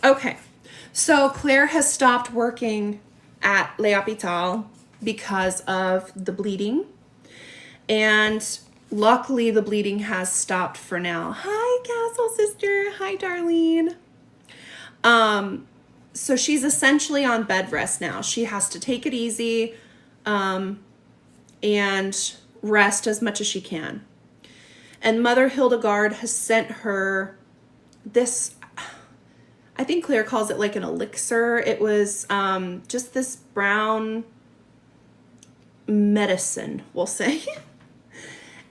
Okay. So Claire has stopped working at L'Hôpital because of the bleeding. And luckily the bleeding has stopped for now. Hi, Castle Sister. Hi, Darlene. So she's essentially on bed rest now. She has to take it easy and rest as much as she can. And Mother Hildegard has sent her this, I think Claire calls it like an elixir. It was just this brown medicine, we'll say.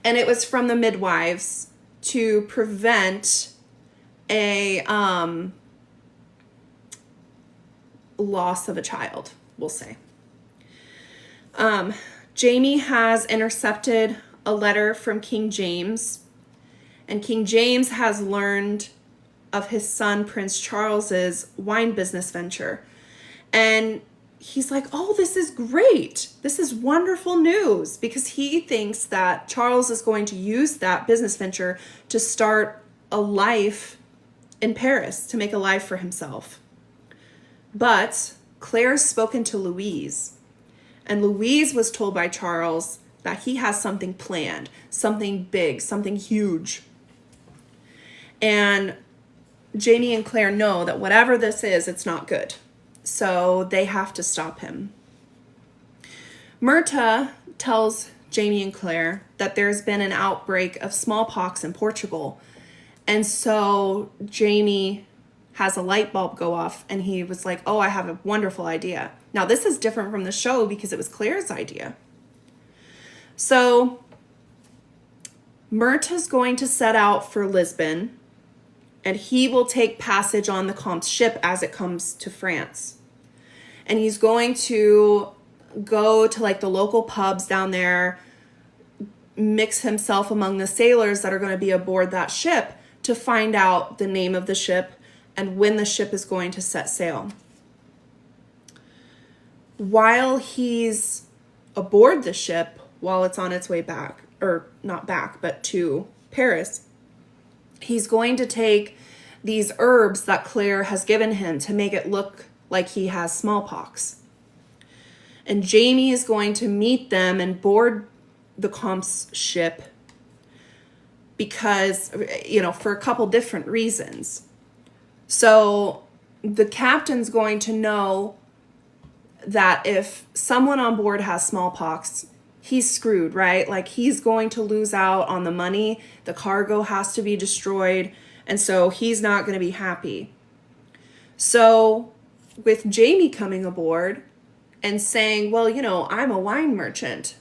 And it was from the midwives to prevent a loss of a child, we'll say. Jamie has intercepted a letter from King James, and King James has learned of his son Prince Charles's wine business venture. And he's like, oh, this is great. This is wonderful news, because he thinks that Charles is going to use that business venture to start a life in Paris, to make a life for himself. But Claire's spoken to Louise, and Louise was told by Charles that he has something planned, something big, something huge. And Jamie and Claire know that whatever this is, it's not good. So they have to stop him. Myrta tells Jamie and Claire that there's been an outbreak of smallpox in Portugal. And so Jamie has a light bulb go off, and he was like, oh, I have a wonderful idea. Now, this is different from the show because it was Claire's idea. So Myrta's going to set out for Lisbon, and he will take passage on the Comte's ship as it comes to France. And he's going to go to like the local pubs down there, mix himself among the sailors that are going to be aboard that ship to find out the name of the ship and when the ship is going to set sail. While he's aboard the ship, while it's on its way back, or not back, but to Paris, he's going to take these herbs that Claire has given him to make it look like he has smallpox. And Jamie is going to meet them and board the Comte's ship because, for a couple different reasons. So the captain's going to know that if someone on board has smallpox, he's screwed, right? Like, he's going to lose out on the money. The cargo has to be destroyed. And so he's not going to be happy. So with Jamie coming aboard and saying, well, I'm a wine merchant,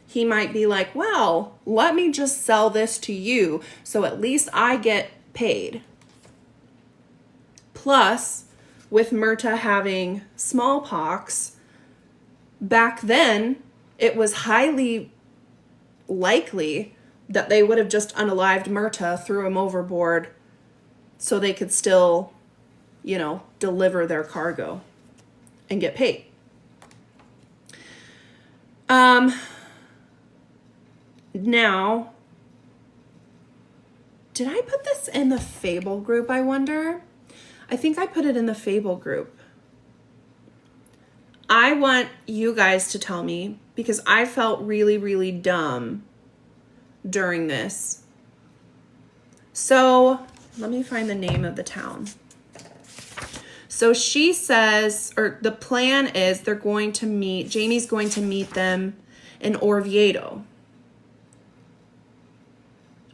he might be like, well, let me just sell this to you so at least I get paid. Plus, with Myrta having smallpox, back then, it was highly likely that they would have just unalived Myrta, threw him overboard so they could still, deliver their cargo and get paid. Now, did I put this in the Fable group, I wonder? I think I put it in the Fable group. I want you guys to tell me, because I felt really, really dumb during this. So let me find the name of the town. So she says, or the plan is Jamie's going to meet them in Orvieto.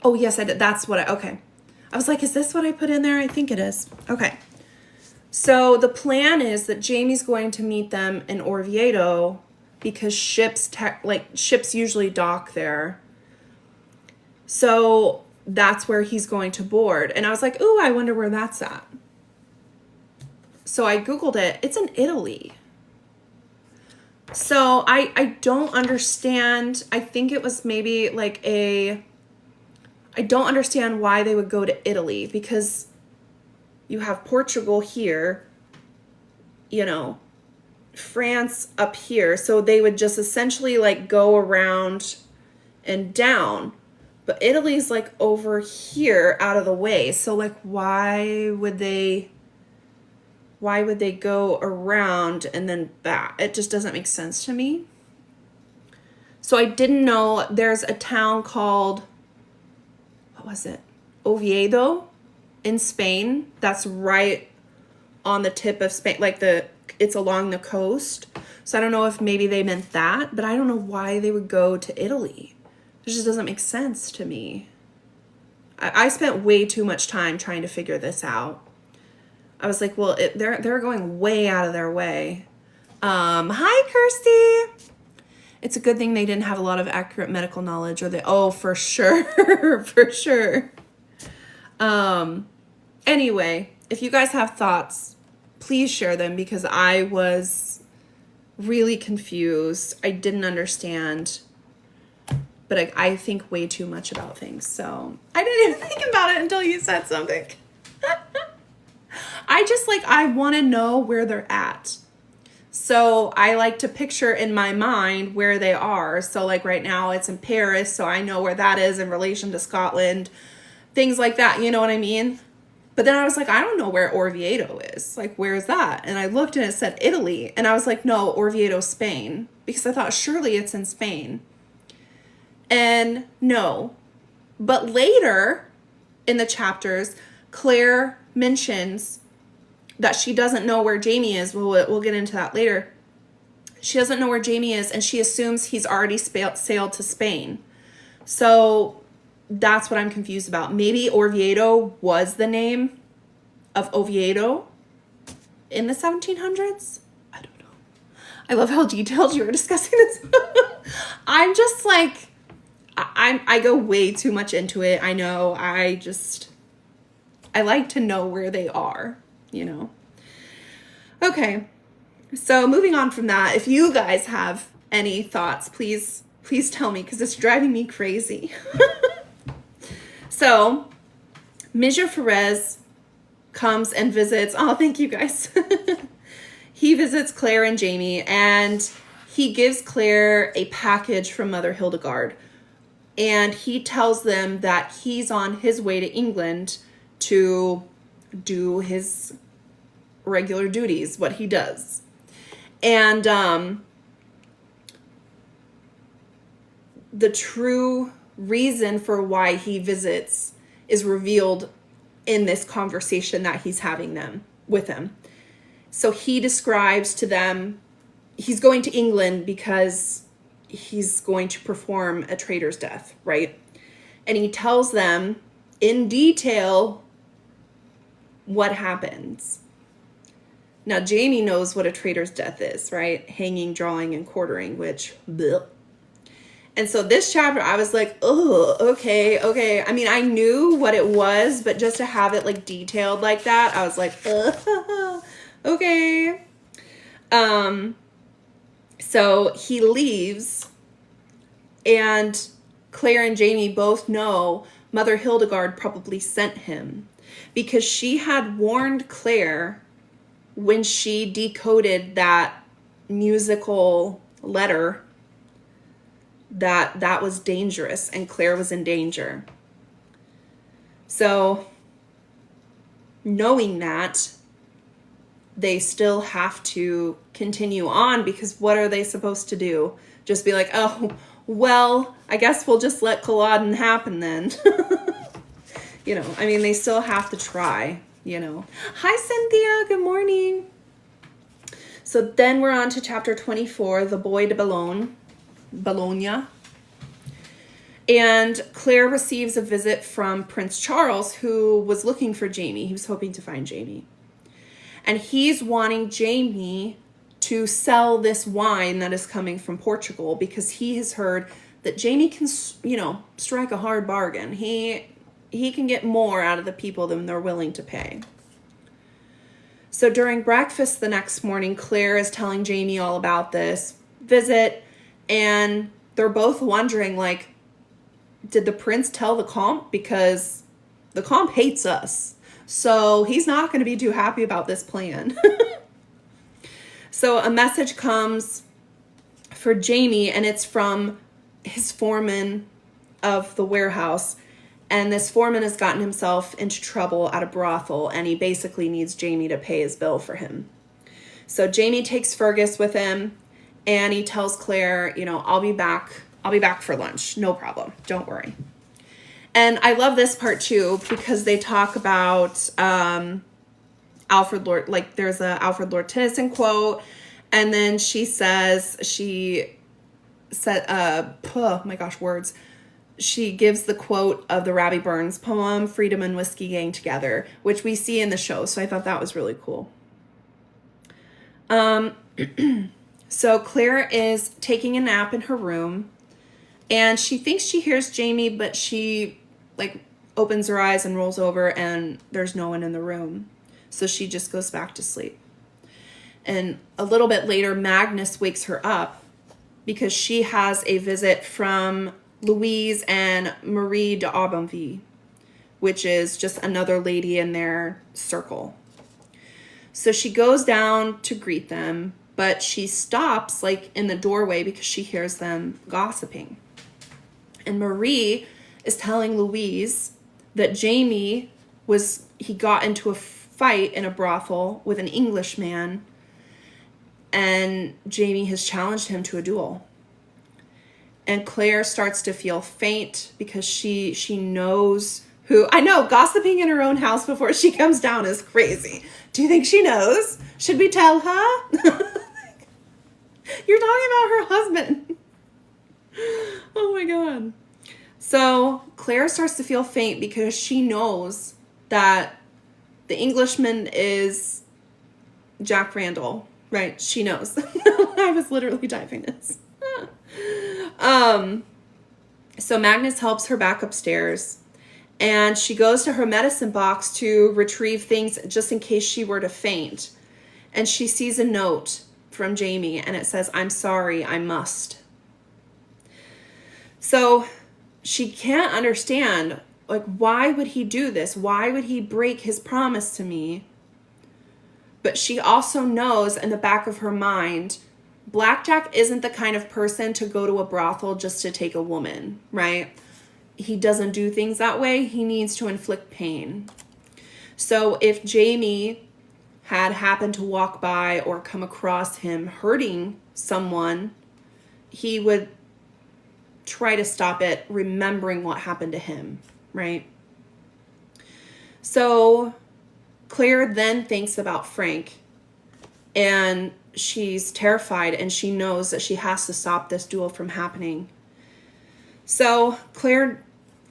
Oh, yes, I did. That's what okay. I was like, is this what I put in there? I think it is. Okay. So the plan is that Jamie's going to meet them in Orvieto because ships usually dock there. So that's where he's going to board. And I was like, ooh, I wonder where that's at. So I Googled it. It's in Italy. So I don't understand. I think it was maybe I don't understand why they would go to Italy, because you have Portugal here, France up here. So they would just essentially go around and down. But Italy's over here out of the way. So why would they why would they go around and then back? It just doesn't make sense to me. So I didn't know there's a town called, what was it? Oviedo in Spain. That's right on the tip of Spain, like it's along the coast. So I don't know if maybe they meant that, but I don't know why they would go to Italy. It just doesn't make sense to me. I spent way too much time trying to figure this out. I was like, well, they're going way out of their way. Hi, Kirsty. It's a good thing they didn't have a lot of accurate medical knowledge, or oh, for sure, for sure. Anyway, if you guys have thoughts, please share them, because I was really confused. I didn't understand, but I think way too much about things. So I didn't even think about it until you said something. I want to know where they're at. So I like to picture in my mind where they are. So like right now it's in Paris, so I know where that is in relation to Scotland, things like that, you know what I mean? But then I was like, I don't know where Orvieto is. Like, where is that? And I looked and it said Italy. And I was like, no, Orvieto, Spain. Because I thought surely it's in Spain. And no. But later in the chapters, Claire mentions that she doesn't know where Jamie is. We'll get into that later. She doesn't know where Jamie is, and she assumes he's already sailed to Spain. So that's what I'm confused about. Maybe Orvieto was the name of Oviedo in the 1700s? I don't know. I love how detailed you were discussing this. I'm just like, I go way too much into it. I know. I like to know where they are, you know. Okay. So moving on from that, if you guys have any thoughts, please tell me, because it's driving me crazy. So Monsieur Ferez comes and visits. Oh, thank you guys. He visits Claire and Jamie, and he gives Claire a package from Mother Hildegard. And he tells them that he's on his way to England to do his regular duties, what he does. And the true reason for why he visits is revealed in this conversation that he's having with them. So he describes to them, he's going to England because he's going to perform a traitor's death, right? And he tells them in detail what happens. Now, Jamie knows what a traitor's death is, right? Hanging, drawing, and quartering, which, bleh. And so this chapter, I was like, oh, okay. I mean, I knew what it was, but just to have it like detailed like that, I was like, okay. So he leaves, and Claire and Jamie both know Mother Hildegard probably sent him, because she had warned Claire when she decoded that musical letter that was dangerous and Claire was in danger. So knowing that, they still have to continue on, because what are they supposed to do? Just be like, oh, well, I guess we'll just let Culloden happen then. You know, I mean, they still have to try, you know. Hi, Cynthia. Good morning. So then we're on to chapter 24, The Boy de Bologna. And Claire receives a visit from Prince Charles, who was looking for Jamie. He was hoping to find Jamie. And he's wanting Jamie to sell this wine that is coming from Portugal, because he has heard that Jamie can, you know, strike a hard bargain. He can get more out of the people than they're willing to pay. So during breakfast the next morning, Claire is telling Jamie all about this visit, and they're both wondering, like, did the prince tell the Comte? Because the Comte hates us, so he's not going to be too happy about this plan. So a message comes for Jamie, and it's from his foreman of the warehouse. And this foreman has gotten himself into trouble at a brothel, and he basically needs Jamie to pay his bill for him. So Jamie takes Fergus with him, and he tells Claire, I'll be back for lunch. No problem. Don't worry. And I love this part too, because they talk about Alfred Lord, like there's a Alfred Lord Tennyson quote, and then she said, oh my gosh, words. She gives the quote of the Rabbie Burns poem, Freedom and Whiskey Gang Together, which we see in the show. So I thought that was really cool. So Claire is taking a nap in her room, and she thinks she hears Jamie, but she opens her eyes and rolls over, and there's no one in the room. So she just goes back to sleep. And a little bit later, Magnus wakes her up because she has a visit from Louise and Marie d'Aubenville, which is just another lady in their circle. So she goes down to greet them, but she stops in the doorway because she hears them gossiping. And Marie is telling Louise that Jamie got into a fight in a brothel with an Englishman, and Jamie has challenged him to a duel. And Claire starts to feel faint because she knows who... I know, gossiping in her own house before she comes down is crazy. Do you think she knows? Should we tell her? You're talking about her husband. Oh my God. So Claire starts to feel faint because she knows that the Englishman is Jack Randall. Right, she knows. I was literally typing this. So Magnus helps her back upstairs, and she goes to her medicine box to retrieve things just in case she were to faint. And she sees a note from Jamie, and it says, "I'm sorry, I must." So she can't understand, why would he do this? Why would he break his promise to me? But she also knows in the back of her mind, Blackjack isn't the kind of person to go to a brothel just to take a woman, right? He doesn't do things that way. He needs to inflict pain. So if Jamie had happened to walk by or come across him hurting someone, he would try to stop it, remembering what happened to him, right? So Claire then thinks about Frank, and she's terrified, and she knows that she has to stop this duel from happening. So Claire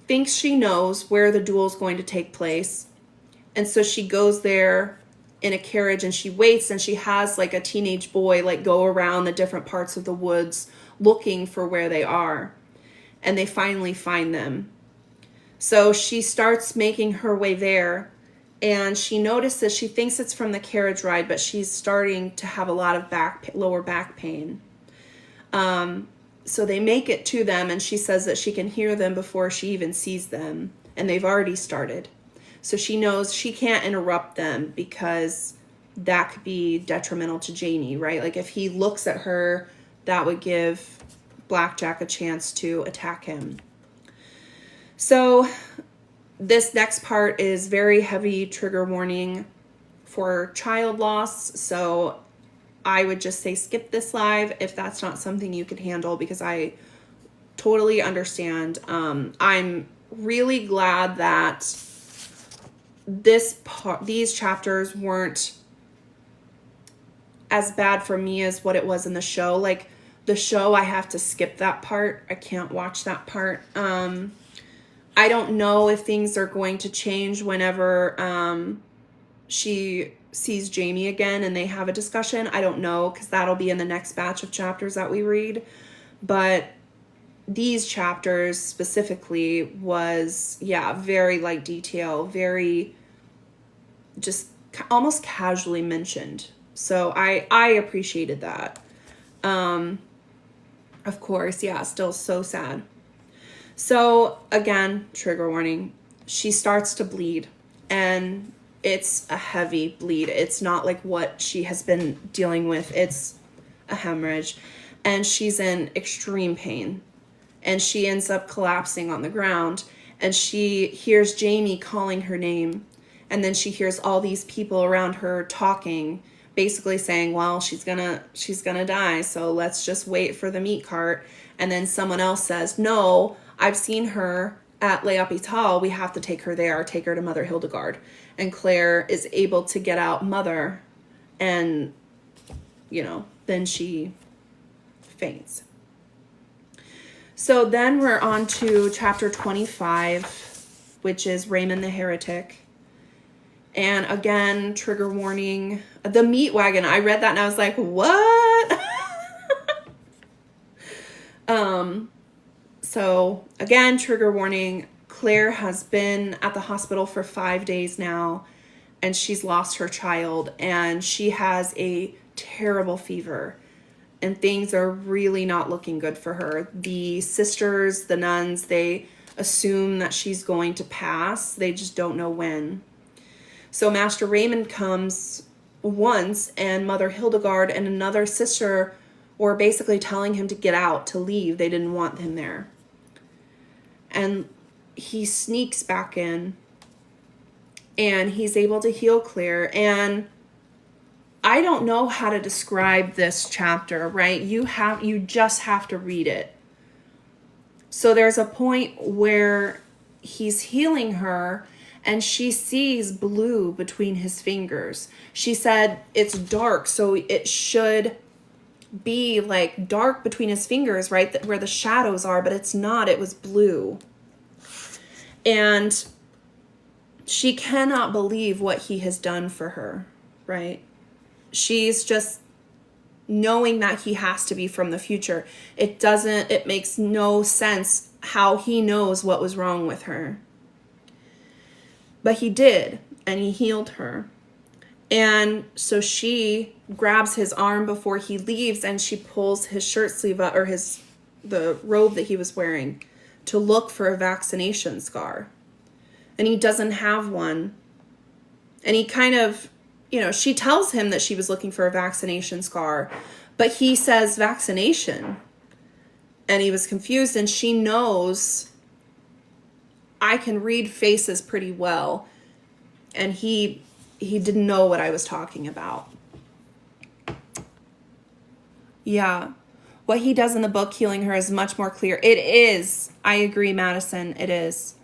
thinks she knows where the duel is going to take place, and so she goes there in a carriage, and she waits, and she has a teenage boy go around the different parts of the woods looking for where they are, and they finally find them. So she starts making her way there, and she notices, she thinks it's from the carriage ride, but she's starting to have a lot of lower back pain. So they make it to them, and she says that she can hear them before she even sees them, and they've already started. So she knows she can't interrupt them because that could be detrimental to Jamie, right? If he looks at her, that would give Blackjack a chance to attack him. So this next part is very heavy trigger warning for child loss. So I would just say skip this live if that's not something you can handle, because I totally understand. I'm really glad that these chapters weren't as bad for me as what it was in the show. The show, I have to skip that part. I can't watch that part. I don't know if things are going to change whenever she sees Jamie again and they have a discussion. I don't know, because that'll be in the next batch of chapters that we read. But these chapters specifically was, very light detail, very just almost casually mentioned. So I appreciated that. Of course, still so sad. So again, trigger warning, she starts to bleed, and it's a heavy bleed. It's not like what she has been dealing with. It's a hemorrhage, and she's in extreme pain, and she ends up collapsing on the ground. and she hears Jamie calling her name. And then she hears all these people around her talking, basically saying, well, she's gonna die, so let's just wait for the meat cart. And then someone else says, no, I've seen her at Les Hôpitaux. We have to take her there, take her to Mother Hildegard. And Claire is able to get out Mother, and, then she faints. So then we're on to chapter 25, which is Raymond the Heretic. And again, trigger warning, the meat wagon. I read that and I was like, what? So again, trigger warning. Claire has been at the hospital for 5 days now, and she's lost her child, and she has a terrible fever, and things are really not looking good for her. The sisters, the nuns, they assume that she's going to pass. They just don't know when. So Master Raymond comes once, and Mother Hildegard and another sister were basically telling him to get out, to leave. They didn't want him there. And he sneaks back in, and he's able to heal Claire. And I don't know how to describe this chapter, right? You just have to read it. So there's a point where he's healing her, and she sees blue between his fingers. She said it's dark, so it should be like dark between his fingers, right? Where the shadows are, but it's not. It was blue. And she cannot believe what he has done for her, right? She's just knowing that he has to be from the future. It makes no sense how he knows what was wrong with her. But he did, and he healed her. And so she grabs his arm before he leaves, and she pulls his shirt sleeve up, or the robe that he was wearing, to look for a vaccination scar. And he doesn't have one. And he kind of, she tells him that she was looking for a vaccination scar, but he says vaccination. And he was confused, and she knows, I can read faces pretty well. And he didn't know what I was talking about. Yeah. What he does in the book, healing her, is much more clear. It is. I agree, Madison. It is.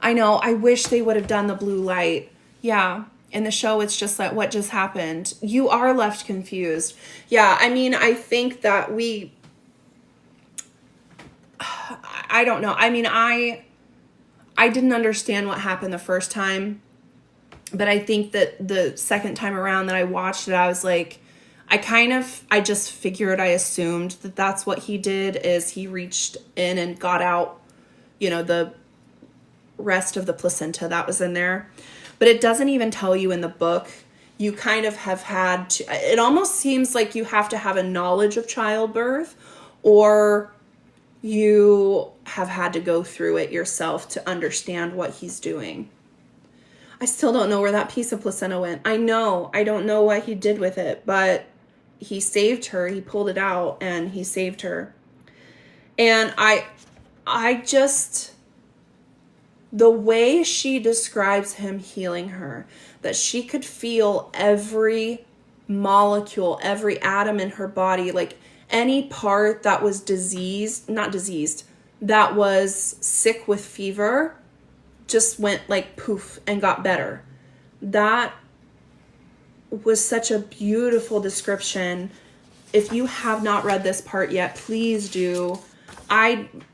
I know. I wish they would have done the blue light. Yeah. In the show, it's just like, what just happened? You are left confused. Yeah. I mean, I think that I don't know. I mean, I didn't understand what happened the first time, but I think that the second time around that I watched it, I was like, I just figured, I assumed that that's what he did, is he reached in and got out, the rest of the placenta that was in there. But it doesn't even tell you in the book. You kind of have had to, it almost seems like you have to have a knowledge of childbirth, or you have had to go through it yourself to understand what he's doing. I still don't know where that piece of placenta went. I don't know what he did with it, but he saved her. He pulled it out and he saved her. And I just, the way she describes him healing her, that she could feel every molecule, every atom in her body, like any part that was that was sick with fever, just went like poof and got better. That was such a beautiful description. If you have not read this part yet, please do.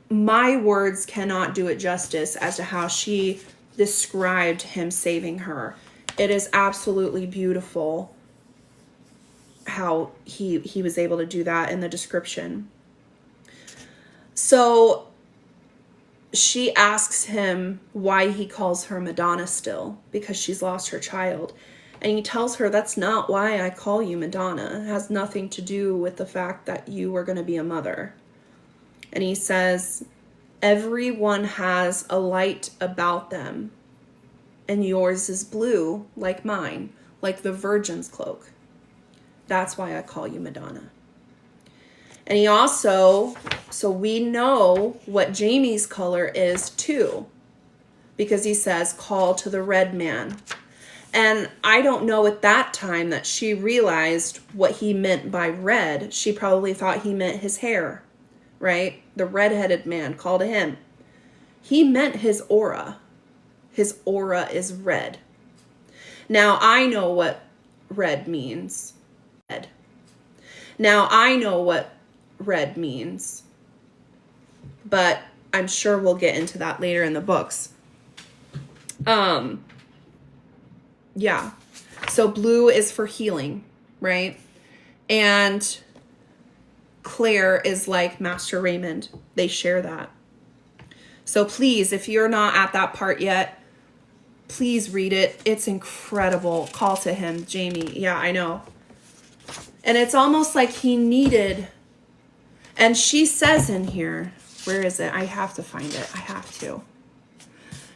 My words cannot do it justice as to how she described him saving her. It is absolutely beautiful how he was able to do that in the description. So she asks him why he calls her Madonna still, because she's lost her child. And he tells her, that's not why I call you Madonna. It has nothing to do with the fact that you were going to be a mother. And he says, everyone has a light about them, and yours is blue like mine, like the virgin's cloak. That's why I call you Madonna. And he also, so we know what Jamie's color is too. because he says, call to the red man. And I don't know at that time that she realized what he meant by red. She probably thought he meant his hair, right? The red-headed man, call to him. He meant his aura. His aura is red. Now I know what red means. Red. Now I know what red means. But I'm sure we'll get into that later in the books. Yeah. So blue is for healing, right? And Claire is like Master Raymond. They share that. So please, if you're not at that part yet, please read it. It's incredible. Call to him, Jamie. Yeah, I know. And it's almost like he needed, and she says in here, where is it? I have to find it. I have to.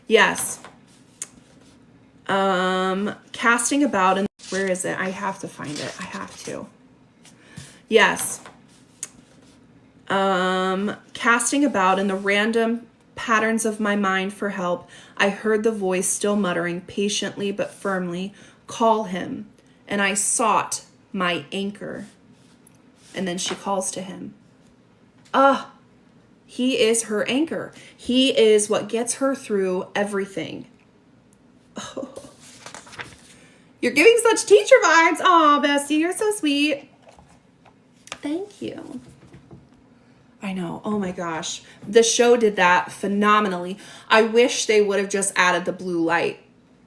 Yes. Casting about, and where is it? I have to find it. I have to. Yes. Casting about in the random patterns of my mind for help, I heard the voice still muttering patiently but firmly, call him. And I sought my anchor. And then she calls to him. He is her anchor. He is what gets her through everything. Oh. You're giving such teacher vibes. Oh, Bestie, you're so sweet. Thank you. I know. Oh my gosh. The show did that phenomenally. I wish they would have just added the blue light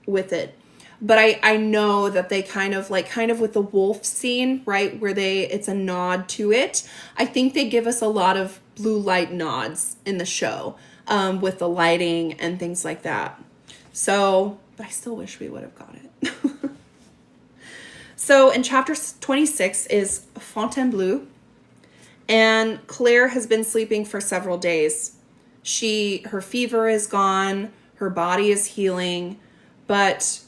with it. But I know that they kind of with the wolf scene, right, where it's a nod to it. I think they give us a lot of blue light nods in the show with the lighting and things like that. So, but I still wish we would have got it. So in chapter 26 is Fontainebleau. And Claire has been sleeping for several days. Her fever is gone. Her body is healing. But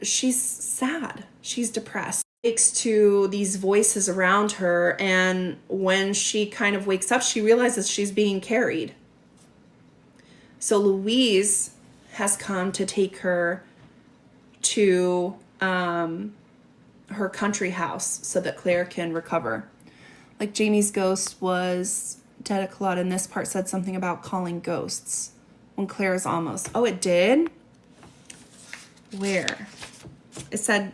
she's sad. She's depressed. Wakes to these voices around her. And when she kind of wakes up, she realizes she's being carried. So Louise has come to take her to her country house so that Claire can recover. Like Jamie's ghost was dead a lot, and this part said something about calling ghosts when Claire is almost. Oh, it did? Where? It said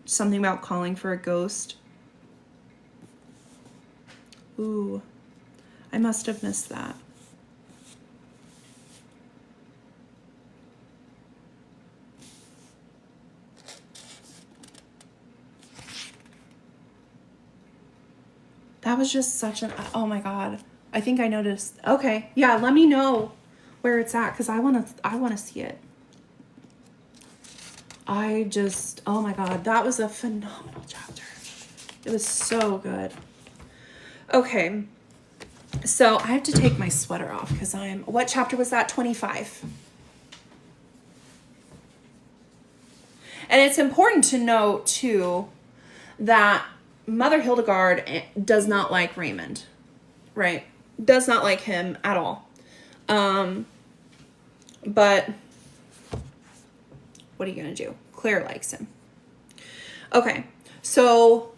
something about calling for a ghost. Ooh, I must have missed that. That was just such oh my God. I think I noticed. Okay. Yeah. Let me know where it's at. Cause I want to see it. Oh my God. That was a phenomenal chapter. It was so good. Okay. So I have to take my sweater off because what chapter was that? 25. And it's important to note too that Mother Hildegard does not like Raymond, right? Does not like him at all. But what are you going to do? Claire likes him. Okay, so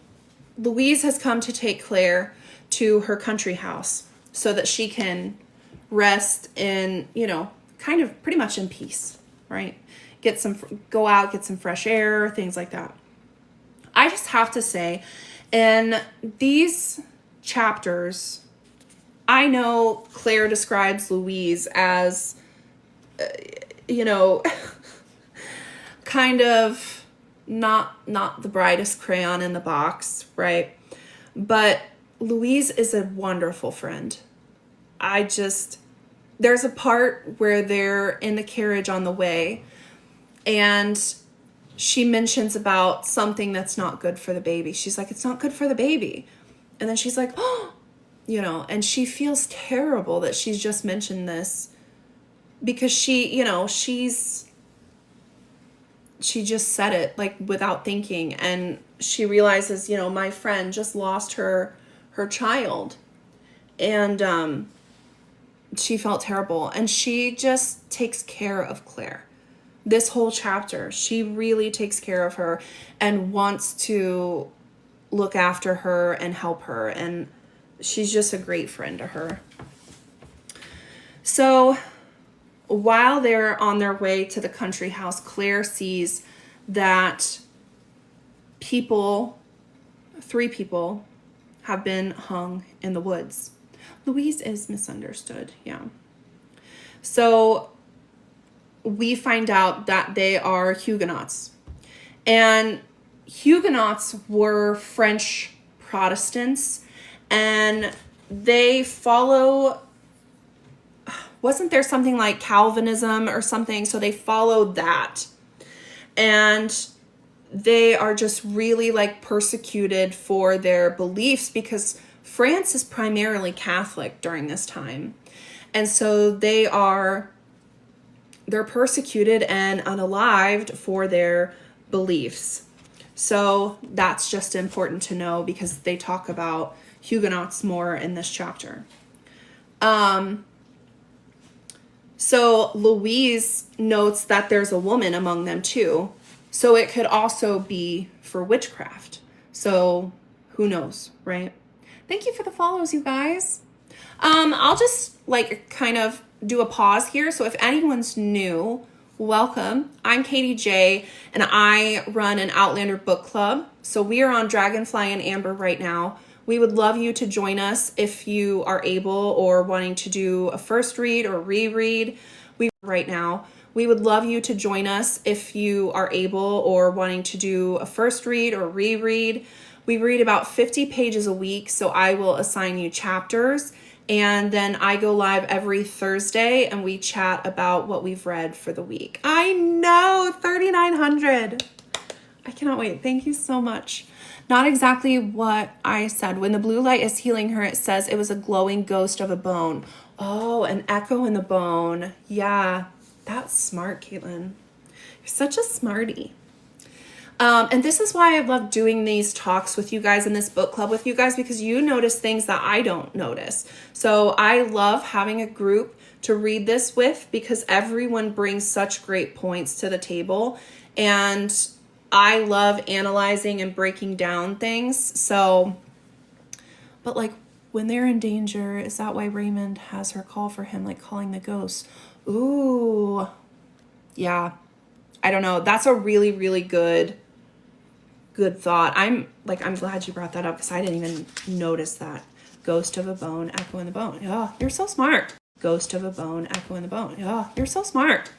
Louise has come to take Claire to her country house so that she can rest in, kind of pretty much in peace, right? Go out, get some fresh air, things like that. I just have to say, in these chapters, I know Claire describes Louise as, kind of not the brightest crayon in the box, right? But Louise is a wonderful friend. There's a part where they're in the carriage on the way, and she mentions about something that's not good for the baby. She's like, it's not good for the baby. And then she's like, oh, and she feels terrible that she's just mentioned this because she just said it like without thinking. And she realizes, my friend just lost her child. And she felt terrible. And she just takes care of Claire. This whole chapter, she really takes care of her and wants to look after her and help her. And she's just a great friend to her. So while they're on their way to the country house, Claire sees that three people have been hung in the woods. Louise is misunderstood, yeah. So we find out that they are Huguenots. And Huguenots were French Protestants, and they follow, wasn't there something like Calvinism or something? So they followed that. And they are just really like persecuted for their beliefs because France is primarily Catholic during this time. And so they're persecuted and unalived for their beliefs. So that's just important to know because they talk about Huguenots more in this chapter. So Louise notes that there's a woman among them too. So it could also be for witchcraft. So who knows, right? Thank you for the follows, you guys. I'll just like kind of do a pause here. So if anyone's new, welcome. I'm Katie J, and I run an Outlander book club. So we are on Dragonfly and Amber right now. We would love you to join us if you are able or wanting to do a first read or reread. We would love you to join us if you are able or wanting to do a first read or reread. We read about 50 pages a week, so I will assign you chapters. And then I go live every Thursday and we chat about what we've read for the week. I know, 3,900. I cannot wait. Thank you so much. Not exactly what I said. When the blue light is healing her, it says it was a glowing ghost of a bone. Oh, an echo in the bone. Yeah, that's smart, Caitlin. You're such a smarty. And this is why I love doing these talks with you guys in this book club with you guys, because you notice things that I don't notice. So I love having a group to read this with because everyone brings such great points to the table. And I love analyzing and breaking down things. So, but like when they're in danger, is that why Raymond has her call for him, like calling the ghosts? Ooh, yeah. I don't know. That's a really, really good thought. I'm glad you brought that up because I didn't even notice that. Ghost of a bone, echo in the bone. Oh, you're so smart. Ghost of a bone, echo in the bone. Oh, you're so smart.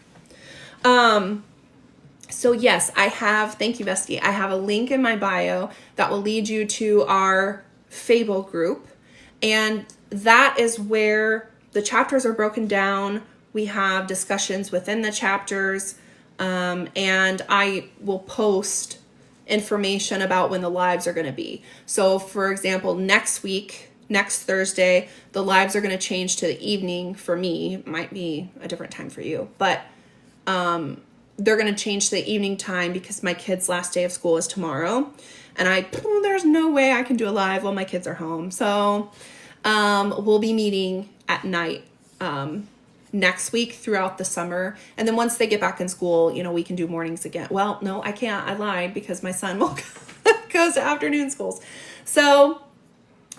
So yes, thank you, Bestie. I have a link in my bio that will lead you to our Fable group. And that is where the chapters are broken down. We have discussions within the chapters. And I will post information about when the lives are going to be. So for example, next Thursday, the lives are going to change to the evening for me. It might be a different time for you, but they're going to change to the evening time because my kid's last day of school is tomorrow. And there's no way I can do a live while my kids are home. So we'll be meeting at night next week throughout the summer. And then once they get back in school, we can do mornings again. Well, no, I can't. I lied because my son goes to afternoon schools. So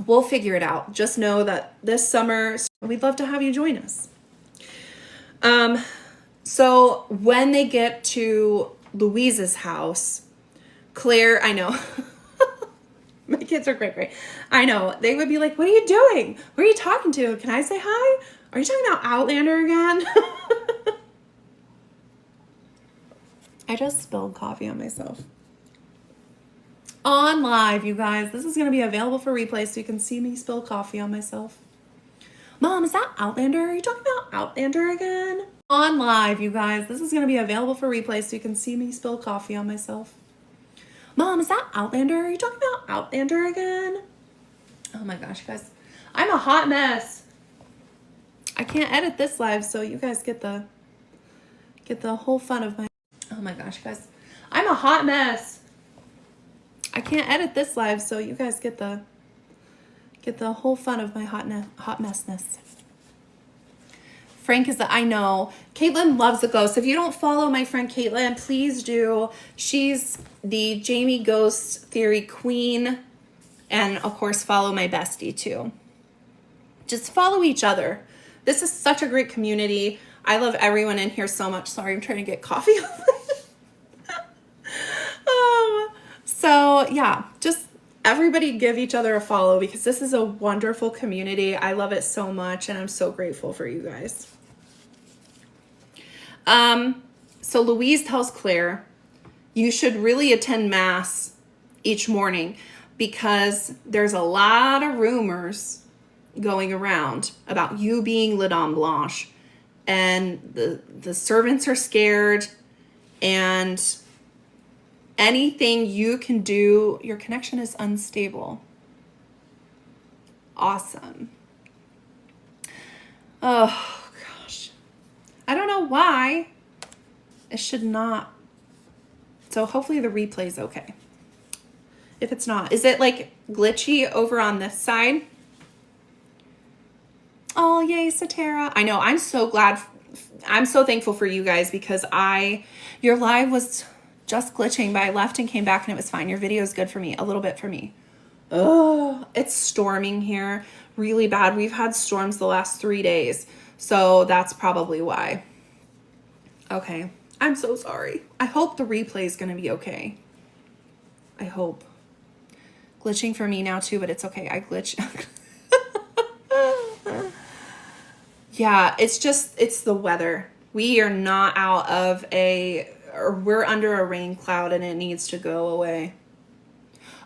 we'll figure it out. Just know that this summer, we'd love to have you join us. So when they get to Louise's house, Claire, I know, my kids are great. I know. They would be like, what are you doing? Who are you talking to? Can I say hi? Are you talking about Outlander again? I just spilled coffee on myself. On live, you guys. This is going to be available for replay so you can see me spill coffee on myself. Mom, is that Outlander? Are you talking about Outlander again? On live, you guys. This is going to be available for replay so you can see me spill coffee on myself. Mom, is that Outlander? Are you talking about Outlander again? Oh my gosh, guys. I'm a hot mess. I can't edit this live, so you guys get the whole fun of my... Oh my gosh, guys. I'm a hot mess. I can't edit this live, so you guys get the whole fun of my hot messness. Frank is I know. Caitlin loves the ghosts. If you don't follow my friend Caitlin, please do. She's the Jamie Ghost Theory queen. And of course, follow my bestie too. Just follow each other. This is such a great community. I love everyone in here so much. Sorry, I'm trying to get coffee. So yeah, just everybody give each other a follow because this is a wonderful community. I love it so much and I'm so grateful for you guys. So Louise tells Claire, you should really attend mass each morning because there's a lot of rumors going around about you being La Dame Blanche, and the servants are scared, and anything you can do, your connection is unstable. Awesome. Oh gosh, I don't know why it should not. So hopefully the replay is okay. If it's not, is it like glitchy over on this side? Oh, yay, Satara. I know, I'm so glad. I'm so thankful for you guys because your live was just glitching, but I left and came back and it was fine. Your video is good for me, a little bit for me. Oh, it's storming here really bad. We've had storms the last 3 days, so that's probably why. Okay, I'm so sorry. I hope the replay is going to be okay. I hope. Glitching for me now too, but it's okay. I glitch. Yeah, it's the weather. We are not out of we're under a rain cloud and it needs to go away.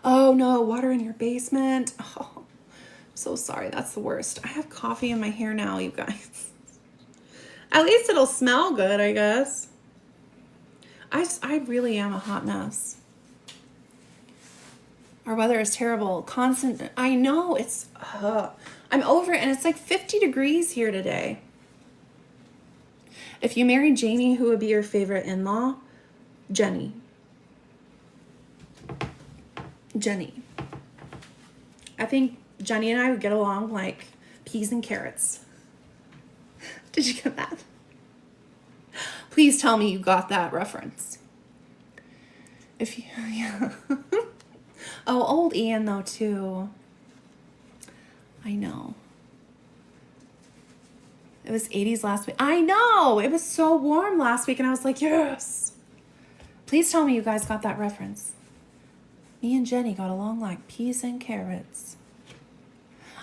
Oh no, water in your basement. Oh, I'm so sorry. That's the worst. I have coffee in my hair now, you guys. At least it'll smell good, I guess. I really am a hot mess. Our weather is terrible. Constant. I know it's, I'm over it and it's like 50 degrees here today. If you married Jamie, who would be your favorite in-law? Jenny. I think Jenny and I would get along like peas and carrots. Did you get that? Please tell me you got that reference. If you, yeah. Oh, old Ian though too. I know. It was 80s last week. I know! It was so warm last week and I was like, yes! Please tell me you guys got that reference. Me and Jenny got along like peas and carrots.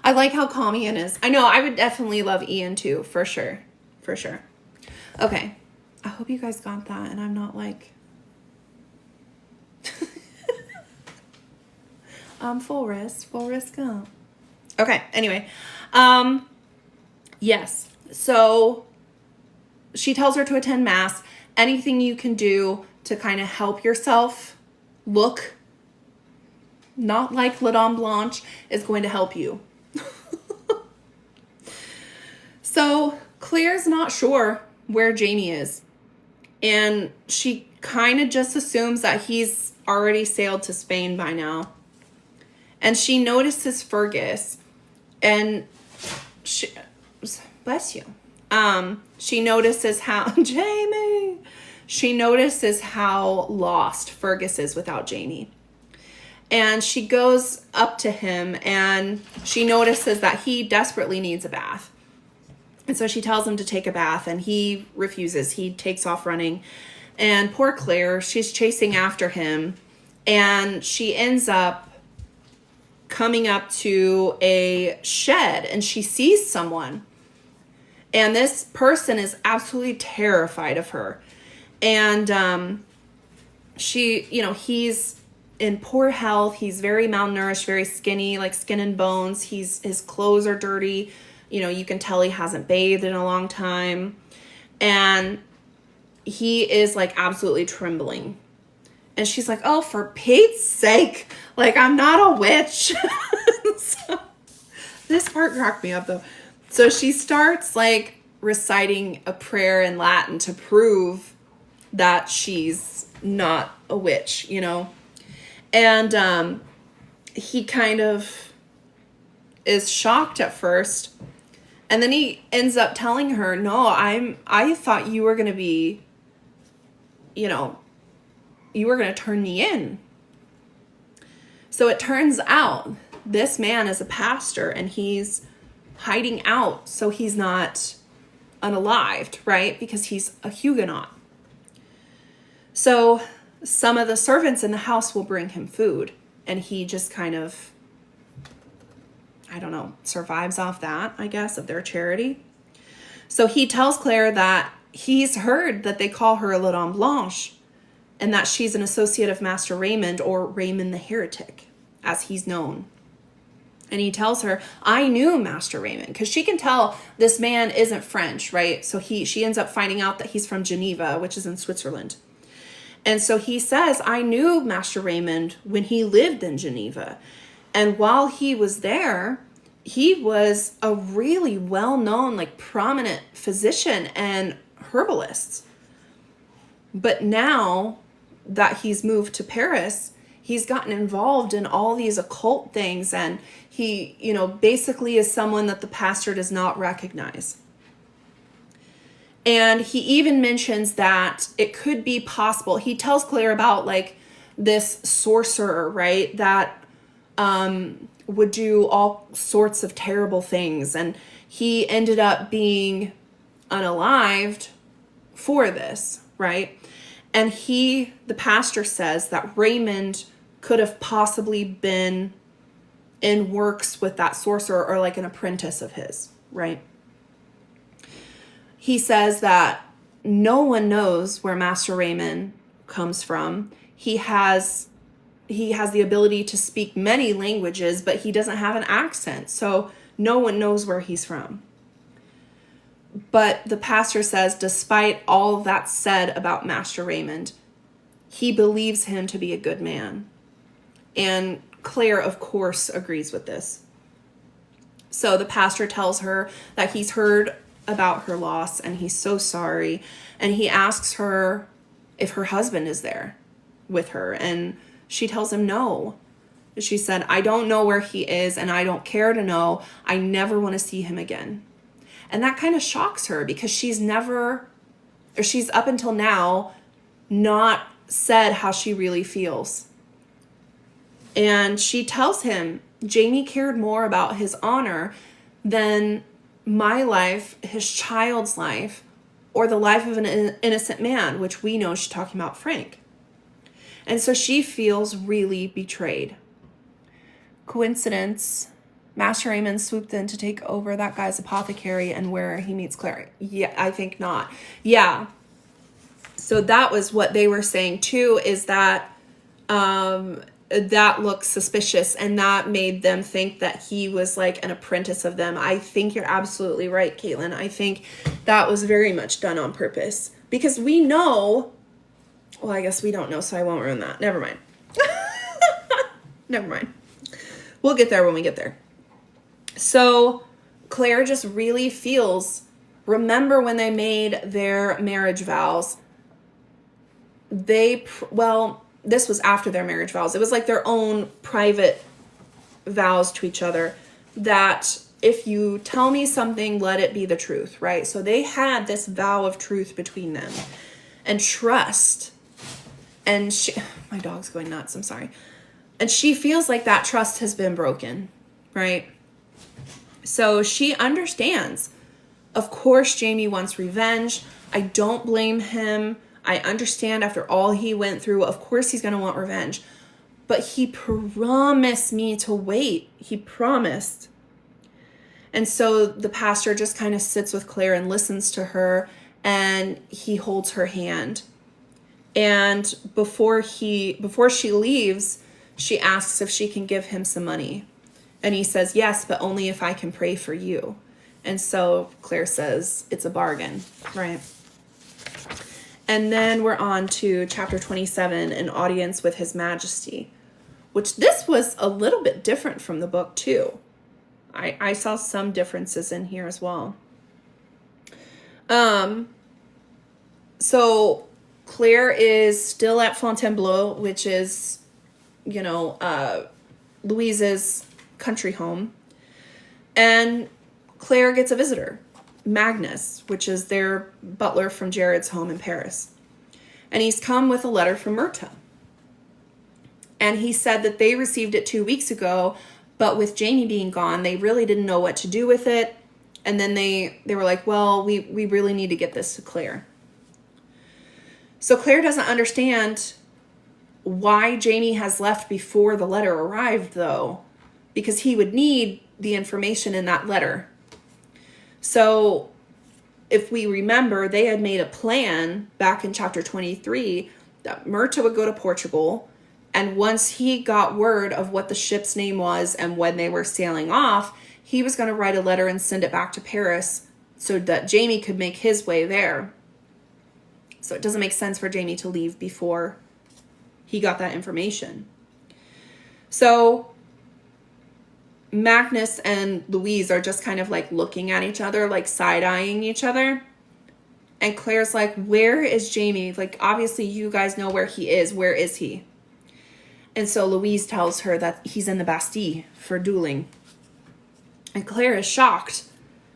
I like how calm Ian is. I know, I would definitely love Ian too, for sure. For sure. Okay. I hope you guys got that and I'm not like... full risk up. Okay, anyway. Yes. So she tells her to attend mass. Anything you can do to kind of help yourself look not like La Dame Blanche is going to help you. So Claire's not sure where Jamie is. And she kind of just assumes that he's already sailed to Spain by now. And she notices Fergus. And she... Bless you. She notices how... Jamie! She notices how lost Fergus is without Jamie. And she goes up to him and she notices that he desperately needs a bath. And so she tells him to take a bath and he refuses. He takes off running. And poor Claire, she's chasing after him. And she ends up coming up to a shed and she sees someone. And this person is absolutely terrified of her. And she, he's in poor health. He's very malnourished, very skinny, like skin and bones. His clothes are dirty. You can tell he hasn't bathed in a long time. And he is like absolutely trembling. And she's like, oh, for Pete's sake, like I'm not a witch. So, this part cracked me up though. So she starts like reciting a prayer in Latin to prove that she's not a witch, And he kind of is shocked at first. And then he ends up telling her, no, I thought you were going to be, you were going to turn me in. So it turns out this man is a pastor, and he's hiding out so he's not unalived, right? Because he's a Huguenot. So some of the servants in the house will bring him food, and he just kind of, survives off that, I guess, of their charity. So he tells Claire that he's heard that they call her La Dame Blanche, and that she's an associate of Master Raymond, or Raymond the Heretic, as he's known. And he tells her, I knew Master Raymond, because she can tell this man isn't French, right? So she ends up finding out that he's from Geneva, which is in Switzerland. And so he says, I knew Master Raymond when he lived in Geneva. And while he was there, he was a really well-known, prominent physician and herbalist. But now that he's moved to Paris, he's gotten involved in all these occult things, and he, basically is someone that the pastor does not recognize. And he even mentions that it could be possible. He tells Claire about this sorcerer, right, that would do all sorts of terrible things. And he ended up being unalived for this, right? And the pastor says that Raymond could have possibly been in works with that sorcerer, or an apprentice of his, right? He says that no one knows where Master Raymond comes from. He has the ability to speak many languages, but he doesn't have an accent. So no one knows where he's from. But the pastor says, despite all that said about Master Raymond, he believes him to be a good man. And Claire, of course, agrees with this. So the pastor tells her that he's heard about her loss, and he's so sorry. And he asks her if her husband is there with her. And she tells him no. She said, I don't know where he is, and I don't care to know. I never want to see him again. And that kind of shocks her, because she's up until now not said how she really feels. And she tells him, Jamie cared more about his honor than my life, his child's life, or the life of an innocent man, which we know she's talking about Frank. And so she feels really betrayed. Coincidence? Master Raymond swooped in to take over that guy's apothecary and where he meets Claire. Yeah, I think not. Yeah. So that was what they were saying too, is that that looks suspicious, and that made them think that he was an apprentice of them. I think you're absolutely right, Caitlin. I think that was very much done on purpose, because we know, well, I guess we don't know, so I won't ruin that. Never mind. Never mind. We'll get there when we get there. So Claire just really feels, remember when they made their marriage vows, this was after their marriage vows. It was their own private vows to each other, that if you tell me something, let it be the truth, right? So they had this vow of truth between them and trust. And my dog's going nuts, I'm sorry. And she feels like that trust has been broken, right? So she understands. Of course, Jamie wants revenge. I don't blame him. I understand after all he went through, of course he's going to want revenge. But he promised me to wait. He promised. And so the pastor just kind of sits with Claire and listens to her, and he holds her hand. And before she leaves, she asks if she can give him some money. And he says, yes, but only if I can pray for you. And so Claire says, it's a bargain, right? And then we're on to chapter 27, An Audience with His Majesty, which this was a little bit different from the book too. I saw some differences in here as well. So Claire is still at Fontainebleau, which is, Louise's country home. And Claire gets a visitor, Magnus, which is their butler from Jared's home in Paris. And he's come with a letter from Myrta. And he said that they received it 2 weeks ago, but with Jamie being gone, they really didn't know what to do with it. And then they were like, well, we really need to get this to Claire. So Claire doesn't understand why Jamie has left before the letter arrived, though, because he would need the information in that letter. So if we remember, they had made a plan back in chapter 23 that Myrta would go to Portugal, and once he got word of what the ship's name was and when they were sailing off, he was going to write a letter and send it back to Paris so that Jamie could make his way there. So it doesn't make sense for Jamie to leave before he got that information. So Magnus and Louise are just kind of like looking at each other, like side-eyeing each other. And Claire's like, where is Jamie? Like, obviously you guys know where he is. Where is he? And so Louise tells her that he's in the Bastille for dueling. And Claire is shocked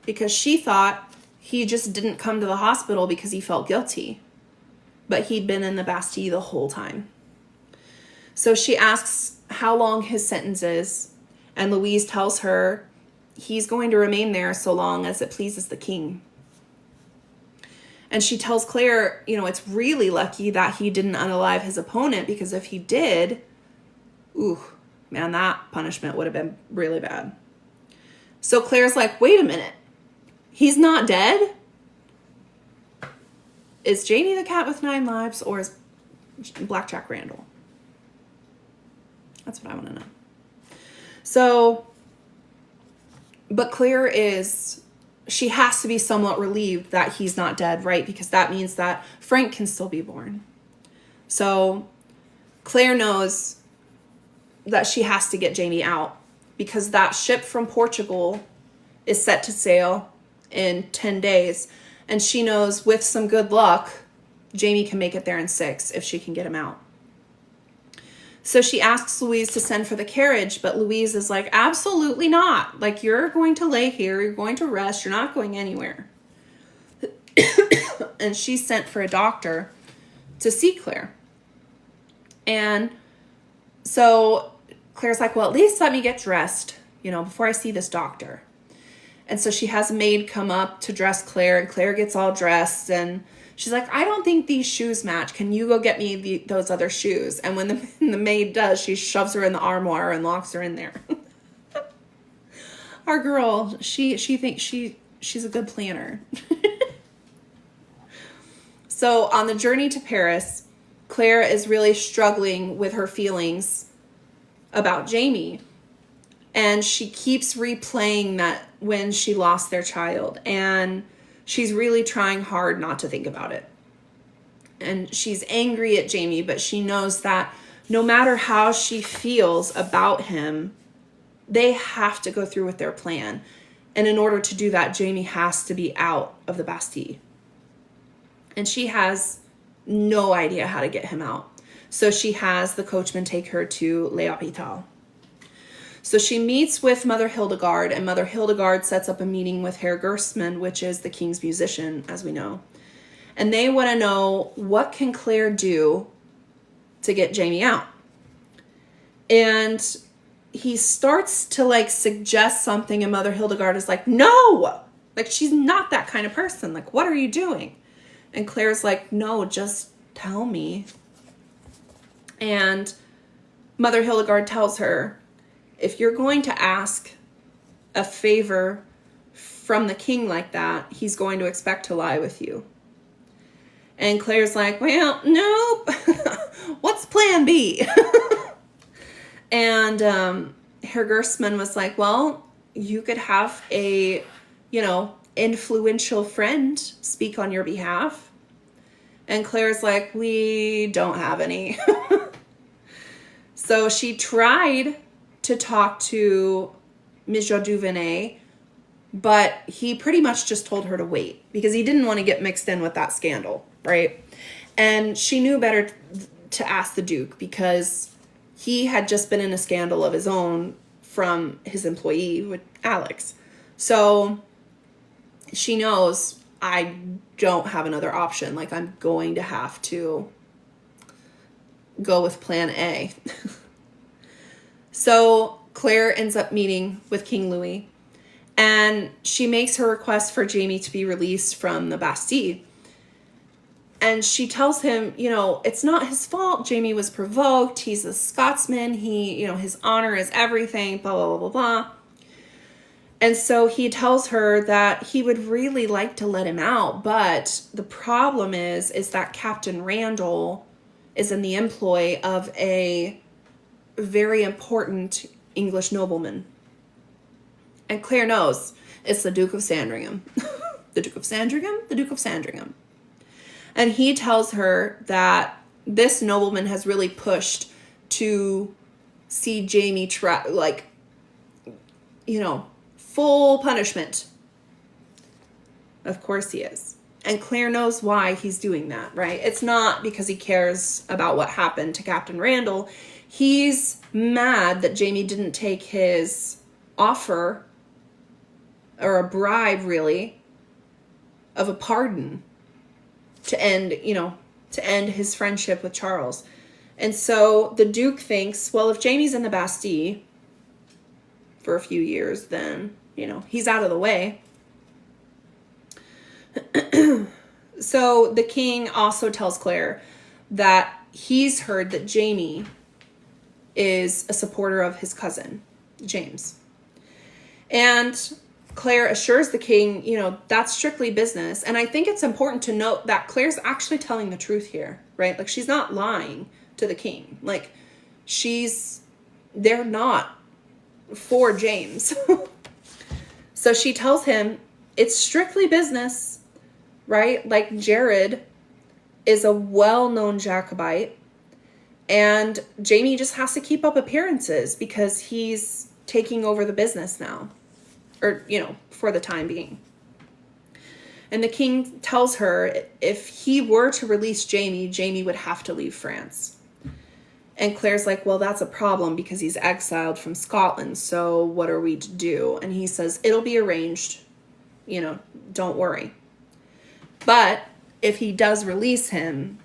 because she thought he just didn't come to the hospital because he felt guilty. But he'd been in the Bastille the whole time. So she asks how long his sentence is. And Louise tells her he's going to remain there so long as it pleases the king. And she tells Claire, it's really lucky that he didn't unalive his opponent, because if he did, man, that punishment would have been really bad. So Claire's like, wait a minute. He's not dead? Is Jamie the cat with 9 lives, or is Blackjack Randall? That's what I want to know. So, but Claire she has to be somewhat relieved that he's not dead, right? Because that means that Frank can still be born. So Claire knows that she has to get Jamie out, because that ship from Portugal is set to sail in 10 days. And she knows with some good luck, Jamie can make it there in 6 if she can get him out. So she asks Louise to send for the carriage, but Louise is like, absolutely not. Like, you're going to lay here, you're going to rest, you're not going anywhere. And she sent for a doctor to see Claire. And so Claire's like, well, at least let me get dressed, before I see this doctor. And so she has a maid come up to dress Claire, and Claire gets all dressed, and she's like, I don't think these shoes match. Can you go get me those other shoes? And when the maid does, she shoves her in the armoire and locks her in there. Our girl, she thinks she's a good planner. So on the journey to Paris, Claire is really struggling with her feelings about Jamie. And she keeps replaying that when she lost their child. And she's really trying hard not to think about it. And she's angry at Jamie, but she knows that no matter how she feels about him, they have to go through with their plan. And in order to do that, Jamie has to be out of the Bastille. And she has no idea how to get him out. So she has the coachman take her to L'Hôpital. So she meets with Mother Hildegard, and Mother Hildegard sets up a meeting with Herr Gerstmann, which is the king's musician, as we know. And they want to know, what can Claire do to get Jamie out? And he starts to suggest something, and Mother Hildegard is like, no! She's not that kind of person. What are you doing? And Claire's like, no, just tell me. And Mother Hildegard tells her, if you're going to ask a favor from the king like that, he's going to expect to lie with you. And Claire's like, well, nope. What's plan B? And Herr Gerstmann was like, well, you could have a, influential friend speak on your behalf. And Claire's like, we don't have any. So she tried to talk to Monsieur Duvenet, but he pretty much just told her to wait because he didn't want to get mixed in with that scandal, right? And she knew better to ask the Duke because he had just been in a scandal of his own from his employee with Alex. So she knows, I don't have another option. Like, I'm going to have to go with plan A. So Claire ends up meeting with King Louis, and she makes her request for Jamie to be released from the Bastille. And she tells him, it's not his fault. Jamie was provoked. He's a Scotsman. His honor is everything, blah, blah, blah, blah, blah. And so he tells her that he would really like to let him out. But the problem is that Captain Randall is in the employ of a very important English nobleman. And Claire knows it's the Duke of Sandringham. The Duke of Sandringham? The Duke of Sandringham. And he tells her that this nobleman has really pushed to see Jamie full punishment. Of course he is. And Claire knows why he's doing that, right? It's not because he cares about what happened to Captain Randall. He's mad that Jamie didn't take his offer, or a bribe really, of a pardon to end his friendship with Charles. And so the Duke thinks, well, if Jamie's in the Bastille for a few years, then, he's out of the way. So the king also tells Claire that he's heard that Jamie is a supporter of his cousin, James. And Claire assures the king, that's strictly business. And I think it's important to note that Claire's actually telling the truth here, right? Like, she's not lying to the king. Like, they're not for James. So she tells him it's strictly business, right? Like, Jared is a well-known Jacobite, and Jamie just has to keep up appearances because he's taking over the business now. Or, for the time being. And the king tells her if he were to release Jamie, Jamie would have to leave France. And Claire's like, well, that's a problem because he's exiled from Scotland. So what are we to do? And he says, it'll be arranged. Don't worry. But if he does release him,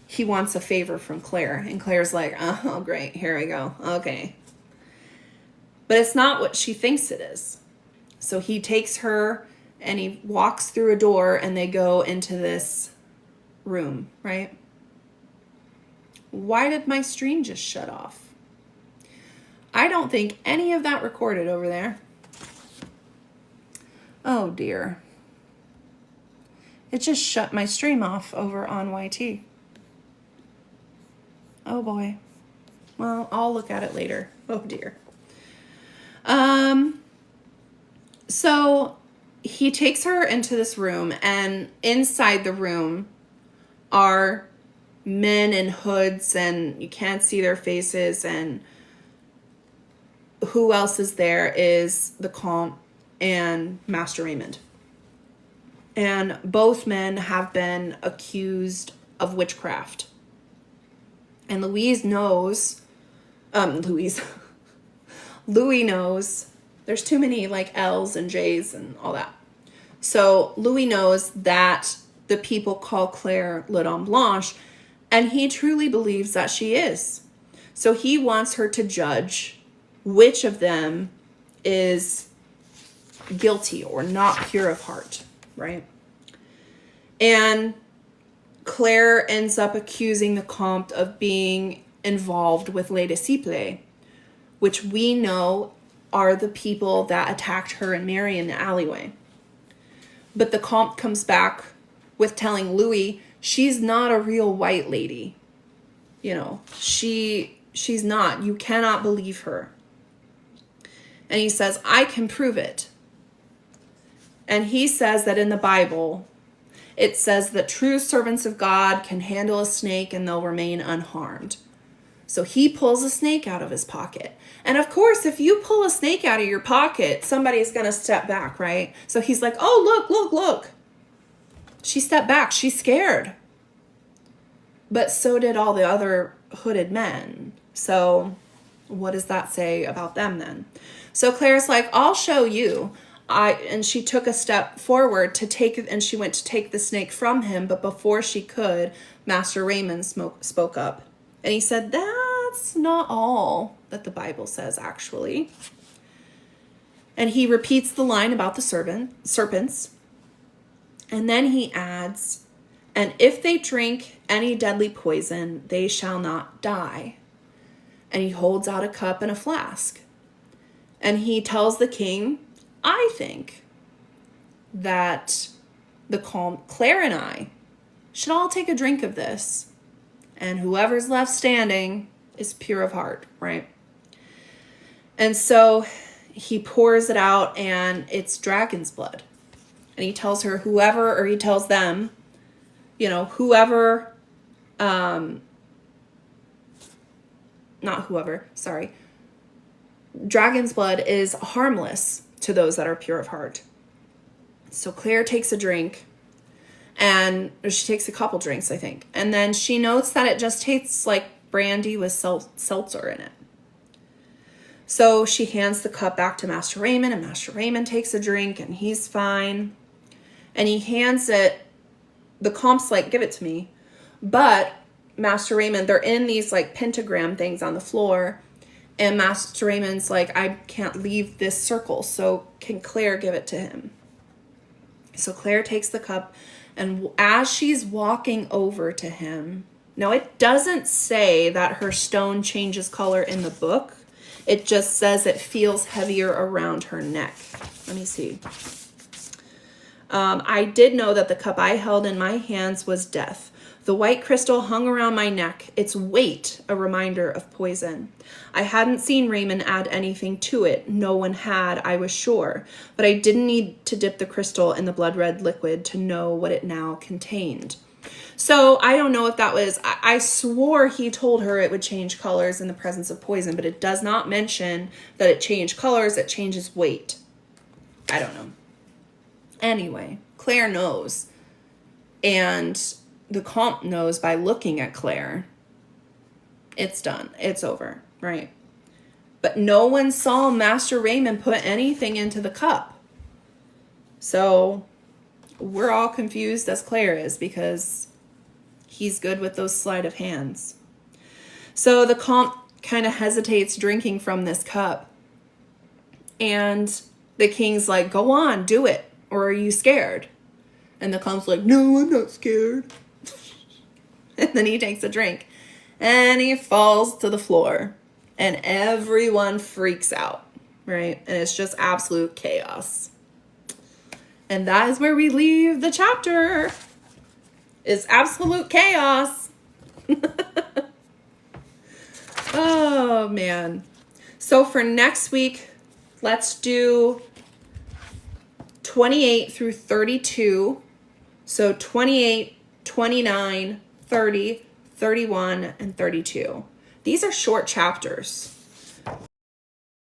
he wants a favor from Claire. And Claire's like, oh, great. Here we go. Okay. But it's not what she thinks it is. So he takes her and he walks through a door and they go into this room, right? Why did my stream just shut off? I don't think any of that recorded over there. Oh dear. It just shut my stream off over on YT. Oh boy. Well, I'll look at it later. Oh dear. So he takes her into this room, and inside the room are men in hoods, and you can't see their faces, and who else is there is the Comte and Master Raymond. And both men have been accused of witchcraft. And Louis knows, Louis knows, there's too many like L's and J's and all that. So Louis knows that the people call Claire La Dame Blanche, and he truly believes that she is. So he wants her to judge which of them is guilty or not pure of heart, right? And Claire ends up accusing the Comte of being involved with Les Disciples, which we know are the people that attacked her and Mary in the alleyway. But the Comte comes back with telling Louis she's not a real white lady. You know, she's not. You cannot believe her. And he says, I can prove it. And he says that in the Bible, it says that true servants of God can handle a snake and they'll remain unharmed. So he pulls a snake out of his pocket. And of course, if you pull a snake out of your pocket, somebody's going to step back, right? So he's like, oh, look. She stepped back. She's scared. But so did all the other hooded men. So what does that say about them then? So Claire's like, I'll show you. and she took a step forward to take, and she went to take the snake from him, but before she could, Master Raymond spoke up. And he said, that's not all that the Bible says, actually. And he repeats the line about the serpents. And then he adds, and if they drink any deadly poison, they shall not die. And he holds out a cup and a flask. And he tells the king, I think that the calm Claire and I should all take a drink of this. And whoever's left standing is pure of heart, right? And so he pours it out, and it's dragon's blood. And he tells her he tells them, dragon's blood is harmless to those that are pure of heart. So Claire takes a drink, or she takes a couple drinks, I think. And then she notes that it just tastes like brandy with seltzer in it. So she hands the cup back to Master Raymond, and Master Raymond takes a drink, and he's fine. And he hands it, the comp's like, give it to me. But Master Raymond, they're in these like pentagram things on the floor. And Master Raymond's like, I can't leave this circle, so can Claire give it to him? So Claire takes the cup, and as she's walking over to him, now it doesn't say that her stone changes color in the book. It just says it feels heavier around her neck. Let me see. I did know that the cup I held in my hands was death. The white crystal hung around my neck, its weight a reminder of poison. I hadn't seen Raymond add anything to it. No one had, I was sure. But I didn't need to dip the crystal in the blood-red liquid to know what it now contained. So I don't know if that was, I swore he told her it would change colors in the presence of poison, but it does not mention that it changed colors, it changes weight. I don't know. Anyway, Claire knows. And the comte knows by looking at Claire. It's done. It's over, right? But no one saw Master Raymond put anything into the cup. So we're all confused as Claire is, because he's good with those sleight of hands. So the comte kind of hesitates drinking from this cup. And the king's like, go on, do it. Or are you scared? And the comte's like, no, I'm not scared. And then he takes a drink. And he falls to the floor. And everyone freaks out, right? And it's just absolute chaos. And that is where we leave the chapter. It's absolute chaos. Oh, man. So for next week, let's do 28 through 32. So 28, 29, 30, 31, and 32. These are short chapters.